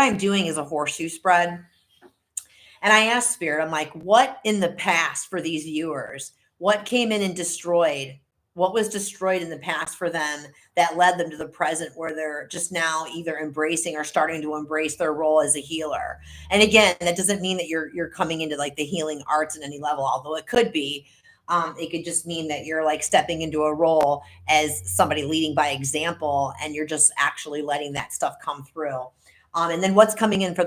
I'm doing is a horseshoe spread. And I asked Spirit, I'm like, what in the past for these viewers? What came in and destroyed? What was destroyed in the past for them that led them to the present where they're just now either embracing or starting to embrace their role as a healer? And again, that doesn't mean that you're coming into like the healing arts at any level, although it could be. It could just mean that you're like stepping into a role as somebody leading by example, and you're just actually letting that stuff come through. And then what's coming in for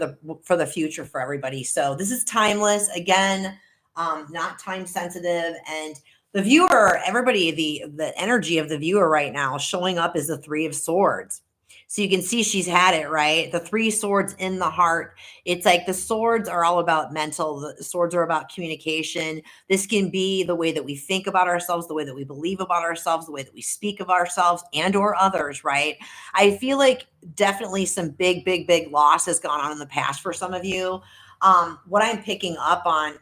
the future for everybody. So this is timeless again, not time sensitive, and the viewer, everybody, the energy of the viewer right now showing up is the Three of Swords. So you can see she's had it, right? The three swords in the heart. It's like the swords are all about mental. The swords are about communication. This can be the way that we think about ourselves, the way that we believe about ourselves, the way that we speak of ourselves and or others, right? I feel like definitely some big loss has gone on in the past for some of you. What I'm picking up on,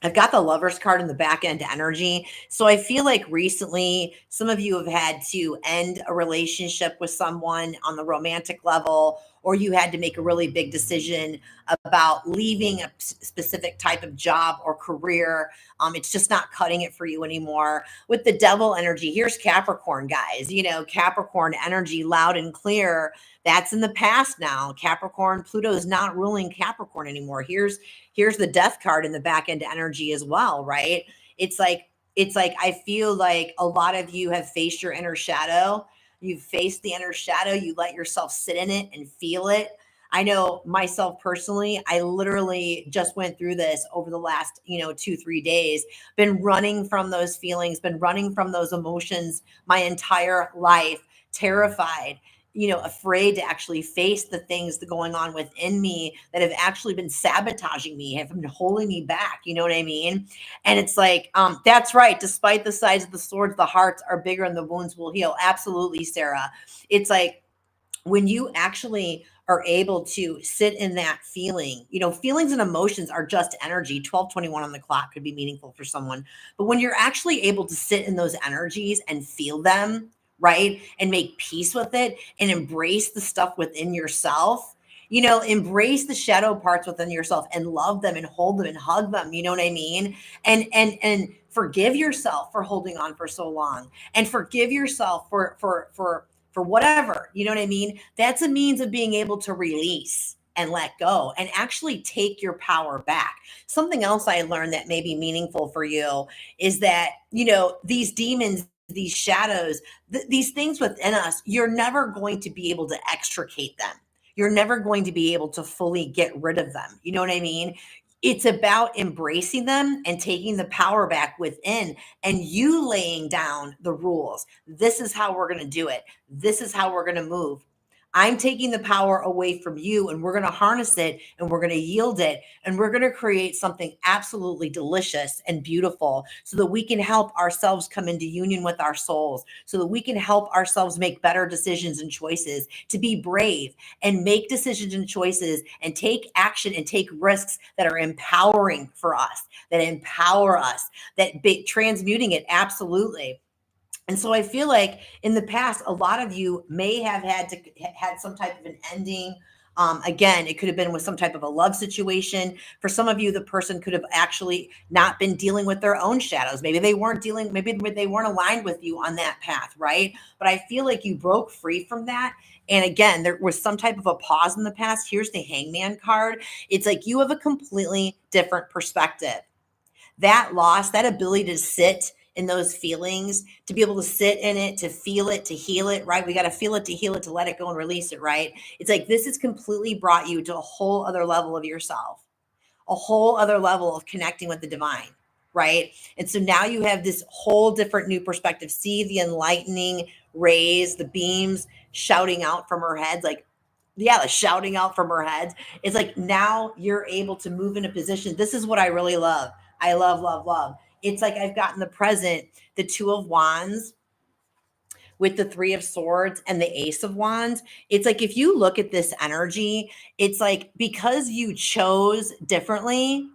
I've got the Lover's card in the back end energy. So I feel like recently some of you have had to end a relationship with someone on the romantic level, or you had to make a really big decision about leaving a specific type of job or career. It's just not cutting it for you anymore. With the Devil energy, here's Capricorn, guys. You know, Capricorn energy, loud and clear. That's in the past now. Capricorn, Pluto is not ruling Capricorn anymore. Here's the Death card in the back end energy as well, right? It's like I feel like a lot of you have faced your inner shadow. You've faced the inner shadow, you let yourself sit in it and feel it. I know myself personally, I literally just went through this over the last, 2, 3 days, been running from those feelings, been running from those emotions my entire life, terrified, afraid to actually face the things that going on within me that have actually been sabotaging me, have been holding me back. You know what I mean? And it's like, that's right. Despite the size of the swords, the hearts are bigger and the wounds will heal. Absolutely, Sarah. It's like when you actually are able to sit in that feeling, feelings and emotions are just energy. 12:21 on the clock could be meaningful for someone. But when you're actually able to sit in those energies and feel them, right, and make peace with it and embrace the stuff within yourself, embrace the shadow parts within yourself and love them and hold them and hug them. You know what I mean? And forgive yourself for holding on for so long, and forgive yourself for whatever, you know what I mean? That's a means of being able to release and let go and actually take your power back. Something else I learned that may be meaningful for you is that, these demons, these shadows, these things within us, you're never going to be able to extricate them. You're never going to be able to fully get rid of them. You know what I mean? It's about embracing them and taking the power back within, and you laying down the rules. This is how we're going to do it. This is how we're going to move. I'm taking the power away from you, and we're going to harness it, and we're going to yield it, and we're going to create something absolutely delicious and beautiful so that we can help ourselves come into union with our souls, so that we can help ourselves make better decisions and choices, to be brave and make decisions and choices and take action and take risks that are empowering for us, that empower us, transmuting it. Absolutely. And so I feel like in the past, a lot of you may have had some type of an ending. Again, it could have been with some type of a love situation. For some of you, the person could have actually not been dealing with their own shadows. Maybe they weren't aligned with you on that path, right? But I feel like you broke free from that. And again, there was some type of a pause in the past. Here's the Hangman card. It's like you have a completely different perspective. That loss, that ability to sit in those feelings, to be able to sit in it, to feel it, to heal it, right? We got to feel it, to heal it, to let it go and release it, right? It's like this has completely brought you to a whole other level of yourself, a whole other level of connecting with the divine, right? And so now you have this whole different new perspective. See the enlightening rays, the beams shouting out from her head, like, yeah, the shouting out from her head. It's like now you're able to move in a position. This is what I really love. I love, love, love. It's like I've gotten the present, the Two of Wands with the Three of Swords and the Ace of Wands. It's like if you look at this energy, it's like because you chose differently,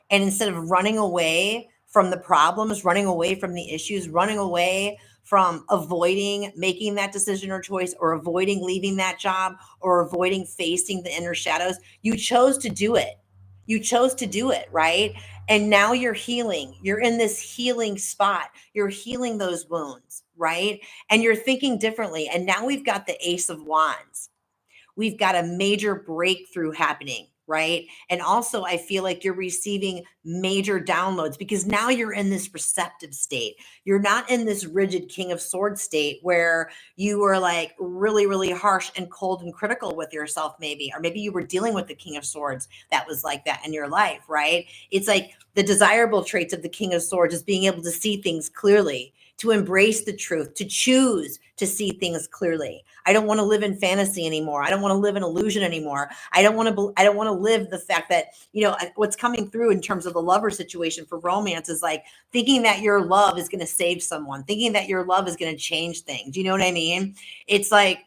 and instead of running away from the problems, running away from the issues, running away from avoiding making that decision or choice, or avoiding leaving that job, or avoiding facing the inner shadows. You chose to do it. You chose to do it, right? And now you're healing. You're in this healing spot. You're healing those wounds, right? And you're thinking differently. And now we've got the Ace of Wands. We've got a major breakthrough happening, right? And also, I feel like you're receiving major downloads because now you're in this receptive state. You're not in this rigid King of Swords state where you were like really, really harsh and cold and critical with yourself, maybe, or maybe you were dealing with the King of Swords that was like that in your life, right? It's like the desirable traits of the King of Swords is being able to see things clearly, to embrace the truth, to choose to see things clearly. I don't want to live in fantasy anymore. I don't want to live in illusion anymore. I don't want to live the fact that, what's coming through in terms of the lover situation for romance is like thinking that your love is going to save someone, thinking that your love is going to change things. You know what I mean? It's like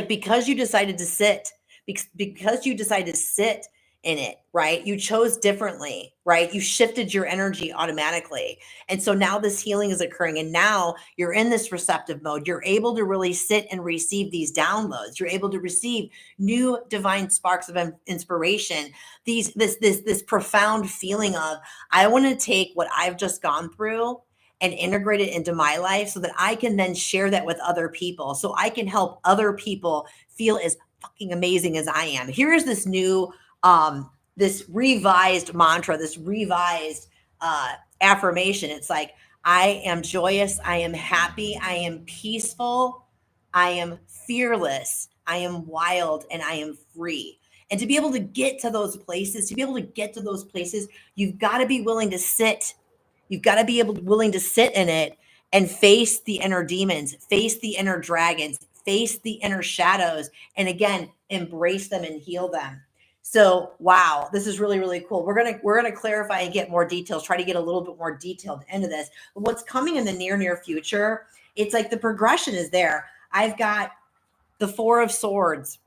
because you decided to sit, because you decided to sit in it, right? You chose differently, right? You shifted your energy automatically. And so now this healing is occurring, and now you're in this receptive mode. You're able to really sit and receive these downloads. You're able to receive new divine sparks of inspiration. This profound feeling of, I want to take what I've just gone through and integrate it into my life so that I can then share that with other people. So I can help other people feel as fucking amazing as I am. Here's this new this revised mantra, this revised affirmation. It's like, I am joyous, I am happy, I am peaceful, I am fearless, I am wild, and I am free. And to be able to get to those places, you've got to be willing to sit. You've got to be willing to sit in it and face the inner demons, face the inner dragons, face the inner shadows, and again, embrace them and heal them. So, wow, this is really, really cool. We're gonna clarify and get more details, try to get a little bit more detailed into this. But what's coming in the near future, it's like the progression is there. I've got the Four of Swords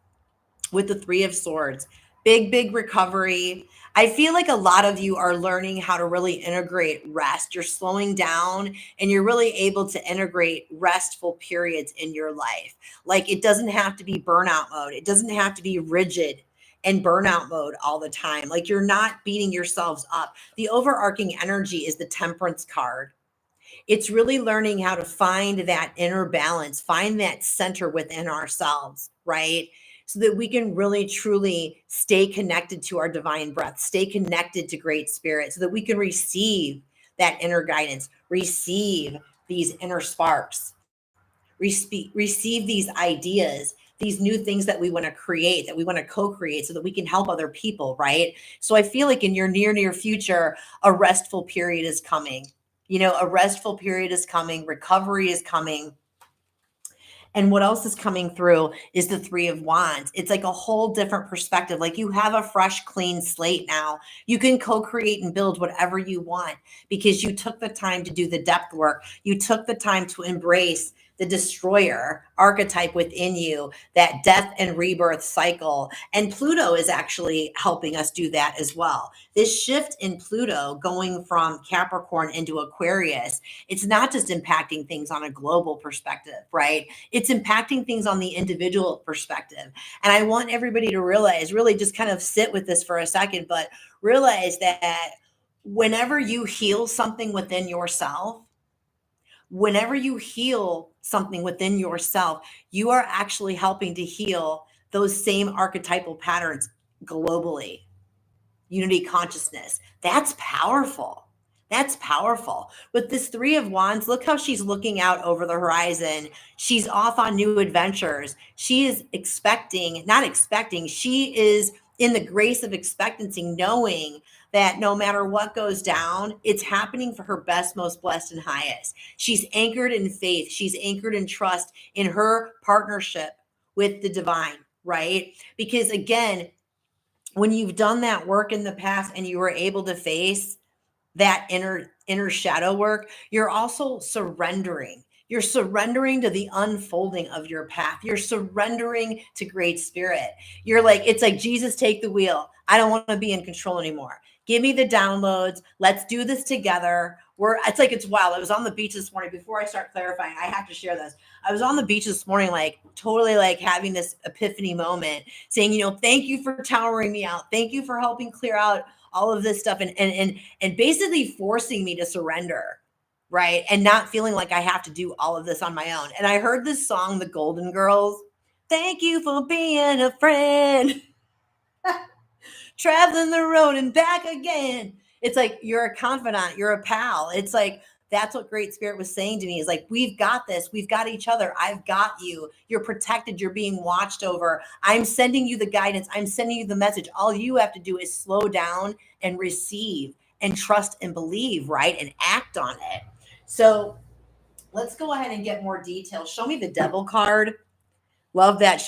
with the Three of Swords. Big recovery. I feel like a lot of you are learning how to really integrate rest. You're slowing down and you're really able to integrate restful periods in your life. Like, it doesn't have to be burnout mode. It doesn't have to be rigid and burnout mode all the time. Like, you're not beating yourselves up. The overarching energy is the Temperance card. It's really learning how to find that inner balance, find that center within ourselves, right? So that we can really truly stay connected to our divine breath, stay connected to Great Spirit, so that we can receive that inner guidance, receive these inner sparks, receive these ideas, these new things that we want to create, that we want to co-create so that we can help other people, right? So I feel like in your near future, a restful period is coming. A restful period is coming, recovery is coming. And what else is coming through is the Three of Wands. It's like a whole different perspective. Like, you have a fresh, clean slate now. You can co-create and build whatever you want because you took the time to do the depth work. You took the time to embrace the destroyer archetype within you, that death and rebirth cycle. And Pluto is actually helping us do that as well. This shift in Pluto going from Capricorn into Aquarius, it's not just impacting things on a global perspective, right? It's impacting things on the individual perspective. And I want everybody to realize, really just kind of sit with this for a second, but realize that whenever you heal something within yourself, you are actually helping to heal those same archetypal patterns globally. Unity consciousness. That's powerful. That's powerful. With this Three of Wands, look how she's looking out over the horizon. She's off on new adventures. She is she is in the grace of expectancy, knowing that no matter what goes down, it's happening for her best, most blessed, and highest. She's anchored in faith. She's anchored in trust in her partnership with the divine, right? Because again, when you've done that work in the past and you were able to face that inner shadow work, you're also surrendering. You're surrendering to the unfolding of your path. You're surrendering to Great Spirit. It's like, Jesus, take the wheel. I don't want to be in control anymore. Give me the downloads. Let's do this together. It's like, it's wild. I was on the beach this morning. Before I start clarifying, I have to share this. I was on the beach this morning, like totally like having this epiphany moment, saying, thank you for towering me out. Thank you for helping clear out all of this stuff, and basically forcing me to surrender, right? And not feeling like I have to do all of this on my own. And I heard this song, The Golden Girls. Thank you for being a friend. Traveling the road and back again. It's like, you're a confidant, you're a pal. It's like, that's what Great Spirit was saying to me, is like, we've got this, we've got each other. I've got you. You're protected. You're being watched over. I'm sending you the guidance. I'm sending you the message. All you have to do is slow down and receive and trust and believe, right? And act on it. So let's go ahead and get more details. Show me the Devil card. Love that. Show